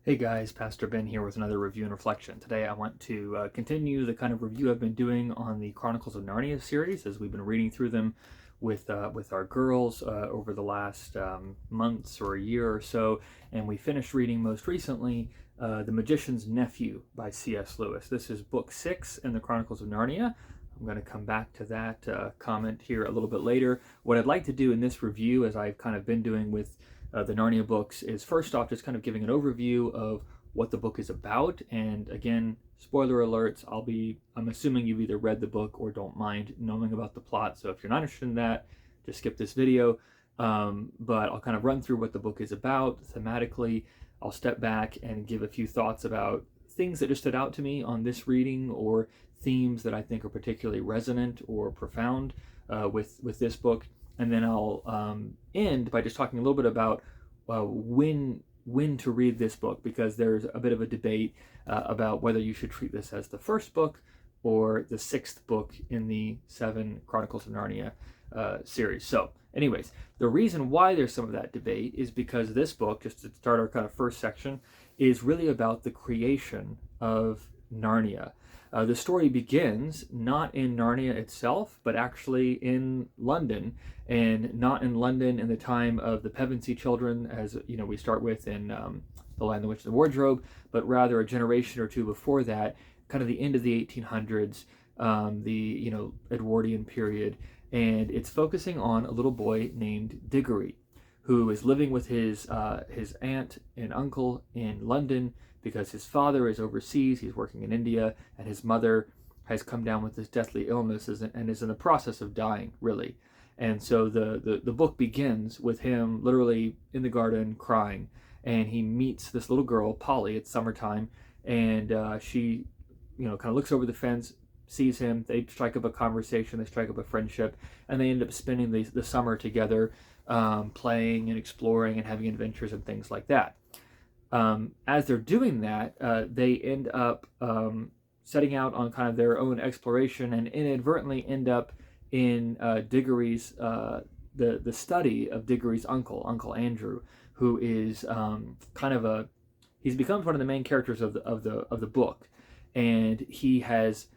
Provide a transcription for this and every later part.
Hey guys, Pastor Ben here with another review and reflection. Today I want to continue the kind of review I've been doing on the Chronicles of Narnia series as we've been reading through them with our girls over the last months or a year or so. And we finished reading most recently The Magician's Nephew by C.S. Lewis. This is book 6 in the Chronicles of Narnia. I'm going to come back to that comment here a little bit later. What I'd like to do in this review, as I've kind of been doing with the Narnia books, is first off just kind of giving an overview of what the book is about. And again, spoiler alerts, I'm assuming you've either read the book or don't mind knowing about the plot. So if you're not interested in that, just skip this video. But I'll kind of run through what the book is about thematically. I'll step back and give a few thoughts about things that just stood out to me on this reading, or themes that I think are particularly resonant or profound with this book. And then I'll end by just talking a little bit about when to read this book, because there's a bit of a debate about whether you should treat this as the first book or the 6th book in the 7 Chronicles of Narnia series. So anyways, the reason why there's some of that debate is because this book, just to start our kind of first section, is really about the creation of Narnia. The story begins not in Narnia itself, but actually in London, and not in London in the time of the Pevensey children, as you know we start with in The Lion, the Witch, and the Wardrobe, but rather a generation or two before that, kind of the end of the 1800s, the Edwardian period, and it's focusing on a little boy named Diggory, who is living with his aunt and uncle in London, because his father is overseas, he's working in India, and his mother has come down with this deathly illness and is in the process of dying, really. And so the book begins with him literally in the garden crying, and he meets this little girl, Polly. It's summertime, and she kind of looks over the fence, sees him, they strike up a conversation, they strike up a friendship, and they end up spending the summer together, playing and exploring and having adventures and things like that. As they're doing that, they end up setting out on kind of their own exploration, and inadvertently end up in Diggory's the study of Diggory's Uncle Andrew, who is he becomes one of the main characters of the book, and he has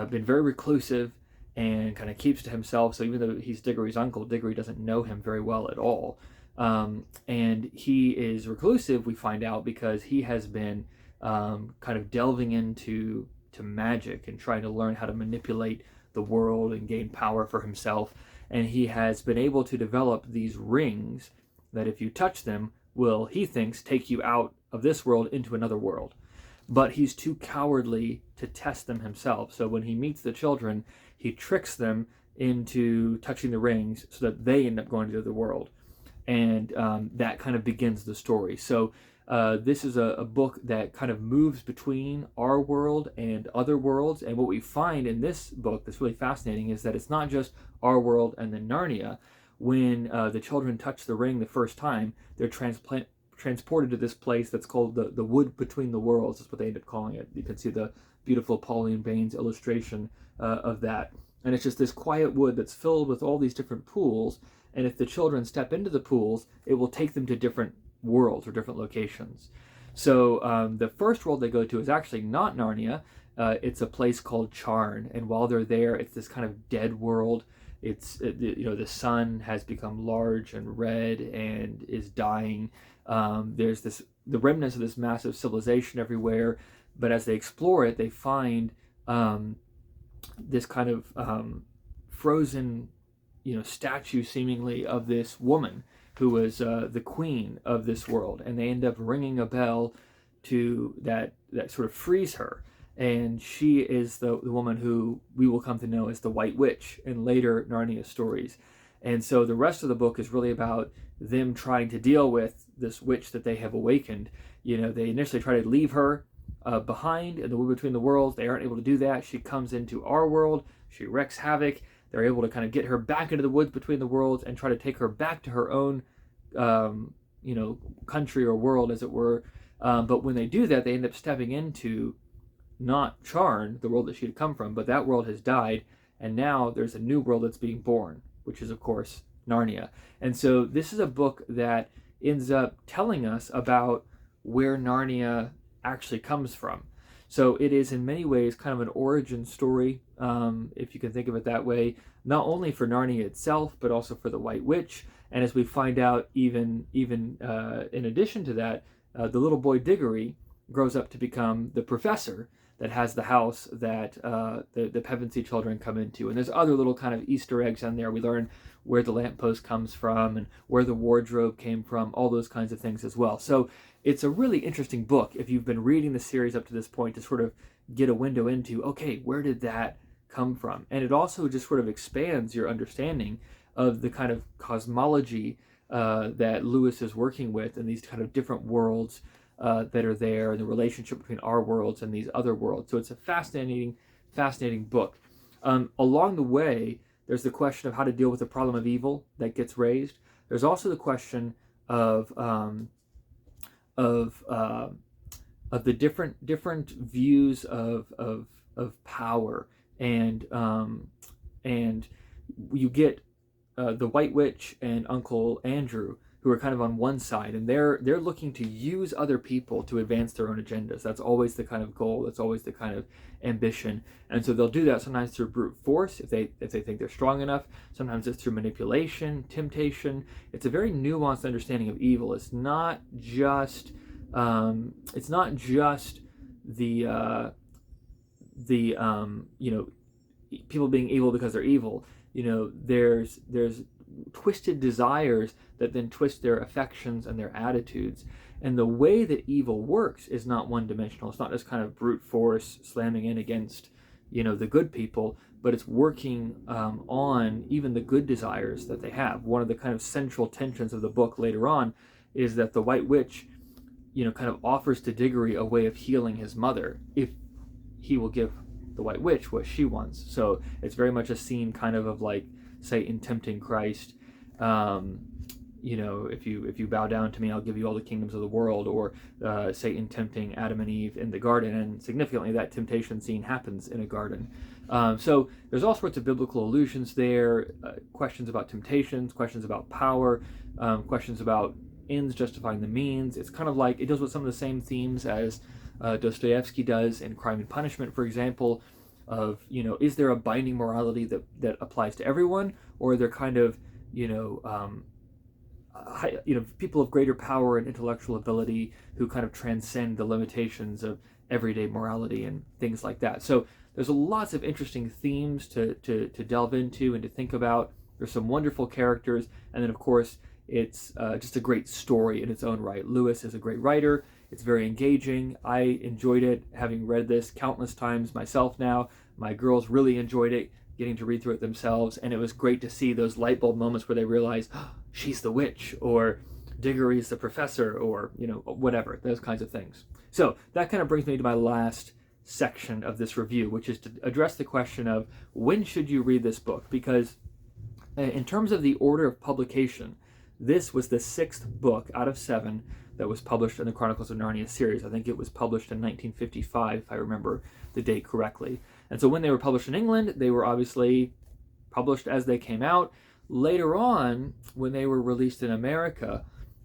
been very reclusive and kind of keeps to himself. So even though he's Diggory's uncle, Diggory doesn't know him very well at all. And he is reclusive, we find out, because he has been kind of delving into magic and trying to learn how to manipulate the world and gain power for himself. And he has been able to develop these rings that, if you touch them, will, he thinks, take you out of this world into another world. But he's too cowardly to test them himself. So when he meets the children, he tricks them into touching the rings so that they end up going to the other world. And that kind of begins the story. So this is a book that kind of moves between our world and other worlds. And what we find in this book that's really fascinating is that it's not just our world and then Narnia. When the children touch the ring the first time, they're transported to this place that's called the Wood Between the Worlds. That's what they end up calling it. You can see the beautiful Pauline Baines illustration of that. And it's just this quiet wood that's filled with all these different pools. And if the children step into the pools, it will take them to different worlds or different locations. So the first world they go to is actually not Narnia. It's a place called Charn. And while they're there, it's this kind of dead world. The sun has become large and red and is dying. There's the remnants of this massive civilization everywhere. But as they explore it, they find this kind of frozen statue, seemingly, of this woman who was the queen of this world, and they end up ringing a bell to that sort of frees her, and she is the woman who we will come to know as the White Witch in later Narnia stories. And so the rest of the book is really about them trying to deal with this witch that they have awakened. They initially try to leave her behind in the Wood Between the Worlds. They aren't able to do that. She comes into our world, she wreaks havoc. They're able to kind of get her back into the Woods Between the Worlds and try to take her back to her own, country or world, as it were. But when they do that, they end up stepping into not Charn, the world that she had come from, but that world has died, and now there's a new world that's being born, which is, of course, Narnia. And so this is a book that ends up telling us about where Narnia actually comes from. So it is in many ways kind of an origin story, if you can think of it that way, not only for Narnia itself, but also for the White Witch. And as we find out, even in addition to that, the little boy Diggory grows up to become the professor that has the house that the Pevensey children come into. And there's other little kind of Easter eggs on there. We learn where the lamppost comes from and where the wardrobe came from, all those kinds of things as well. So it's a really interesting book if you've been reading the series up to this point to sort of get a window into, okay, where did that come from? And it also just sort of expands your understanding of the kind of cosmology that Lewis is working with and these kind of different worlds that are there, and the relationship between our worlds and these other worlds. So it's a fascinating book. Along the way, there's the question of how to deal with the problem of evil that gets raised. There's also the question of the different views of power, and you get the White Witch and Uncle Andrew, who are kind of on one side, and they're looking to use other people to advance their own agendas. That's always the kind of goal. That's always the kind of ambition. And so they'll do that sometimes through brute force if they think they're strong enough. Sometimes it's through manipulation, temptation. It's a very nuanced understanding of evil. It's not just the people being evil because they're evil. There's twisted desires that then twist their affections and their attitudes. And the way that evil works is not one-dimensional. It's not just kind of brute force slamming in against, the good people, but it's working on even the good desires that they have. One of the kind of central tensions of the book later on is that the White Witch, kind of offers to Diggory a way of healing his mother if he will give the White Witch what she wants. So it's very much a scene kind of like, say, in tempting Christ, if you bow down to me, I'll give you all the kingdoms of the world, or Satan tempting Adam and Eve in the garden. And significantly, that temptation scene happens in a garden. So there's all sorts of biblical allusions there, questions about temptations, questions about power, questions about ends justifying the means. It's kind of like, it deals with some of the same themes as Dostoevsky does in Crime and Punishment, for example, of, is there a binding morality that applies to everyone, or are there kind of, people of greater power and intellectual ability who kind of transcend the limitations of everyday morality and things like that. So there's lots of interesting themes to delve into and to think about. There's some wonderful characters, and then of course it's just a great story in its own right. Lewis is a great writer. It's very engaging. I enjoyed it, having read this countless times myself now. My girls really enjoyed it, getting to read through it themselves, and it was great to see those light bulb moments where they realize, oh, she's the witch, or Diggory's the professor, or, whatever, those kinds of things. So that kind of brings me to my last section of this review, which is to address the question of when should you read this book? Because in terms of the order of publication, this was the 6th book out of 7 that was published in the Chronicles of Narnia series. I think it was published in 1955, if I remember the date correctly. And so when they were published in England, they were obviously published as they came out. Later on, when they were released in America,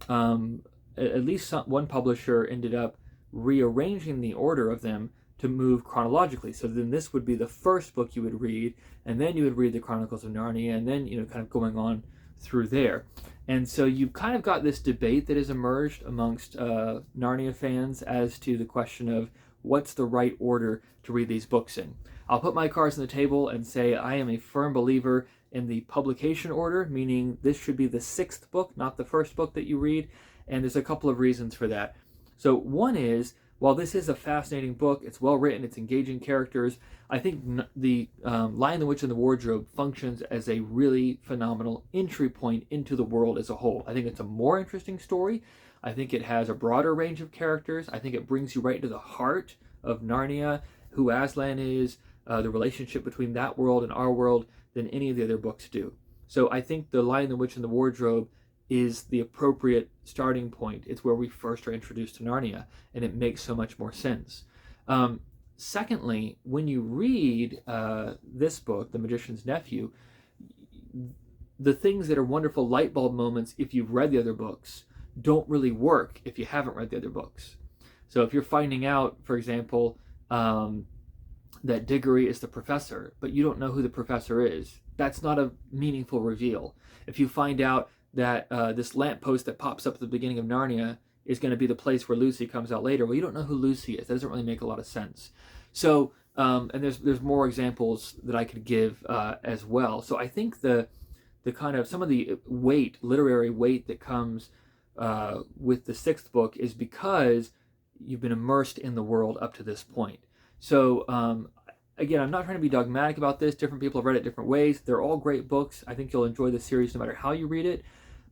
at least one publisher ended up rearranging the order of them to move chronologically. So then this would be the first book you would read, and then you would read the Chronicles of Narnia, and then, kind of going on through there. And so you've kind of got this debate that has emerged amongst Narnia fans as to the question of what's the right order to read these books in. I'll put my cards on the table and say I am a firm believer in the publication order, meaning this should be the 6th book, not the first book that you read, and there's a couple of reasons for that. So one is, while this is a fascinating book, it's well written, it's engaging characters, I think the Lion, the Witch, and the Wardrobe functions as a really phenomenal entry point into the world as a whole. I think it's a more interesting story. I think it has a broader range of characters. I think it brings you right into the heart of Narnia, who Aslan is, the relationship between that world and our world, than any of the other books do. So I think The Lion, the Witch, and the Wardrobe is the appropriate starting point. It's where we first are introduced to Narnia, and it makes so much more sense. Secondly, when you read this book, The Magician's Nephew, the things that are wonderful light bulb moments, if you've read the other books, don't really work if you haven't read the other books. So if you're finding out, for example, that Diggory is the professor, but you don't know who the professor is, that's not a meaningful reveal. If you find out that this lamppost that pops up at the beginning of Narnia is going to be the place where Lucy comes out later, well, you don't know who Lucy is. That doesn't really make a lot of sense. So, and there's more examples that I could give as well. So I think the kind of some of the literary weight that comes with the sixth book is because you've been immersed in the world up to this point. So again, I'm not trying to be dogmatic about this. Different people have read it different ways. They're all great books. I think you'll enjoy the series no matter how you read it.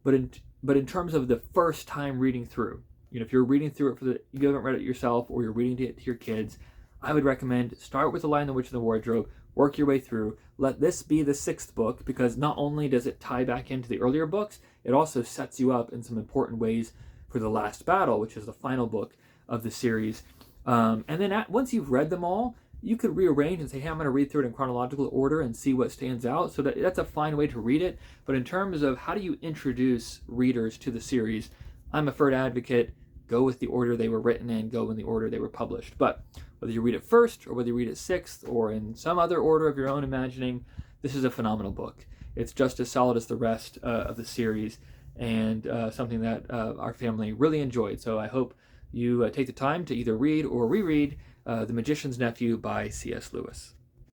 But in terms of the first time reading through, if you're reading through it you haven't read it yourself, or you're reading it to your kids, I would recommend start with The Lion, the Witch, and the Wardrobe, work your way through. Let this be the sixth book, because not only does it tie back into the earlier books, it also sets you up in some important ways for the last battle, which is the final book of the series. And then once you've read them all, you could rearrange and say, hey, I'm going to read through it in chronological order and see what stands out. So that's a fine way to read it. But in terms of how do you introduce readers to the series, I'm a firm advocate. Go with the order they were written in, go in the order they were published. But whether you read it first, or whether you read it sixth, or in some other order of your own imagining, this is a phenomenal book. It's just as solid as the rest of the series, and something that our family really enjoyed. So I hope you take the time to either read or reread The Magician's Nephew by C.S. Lewis.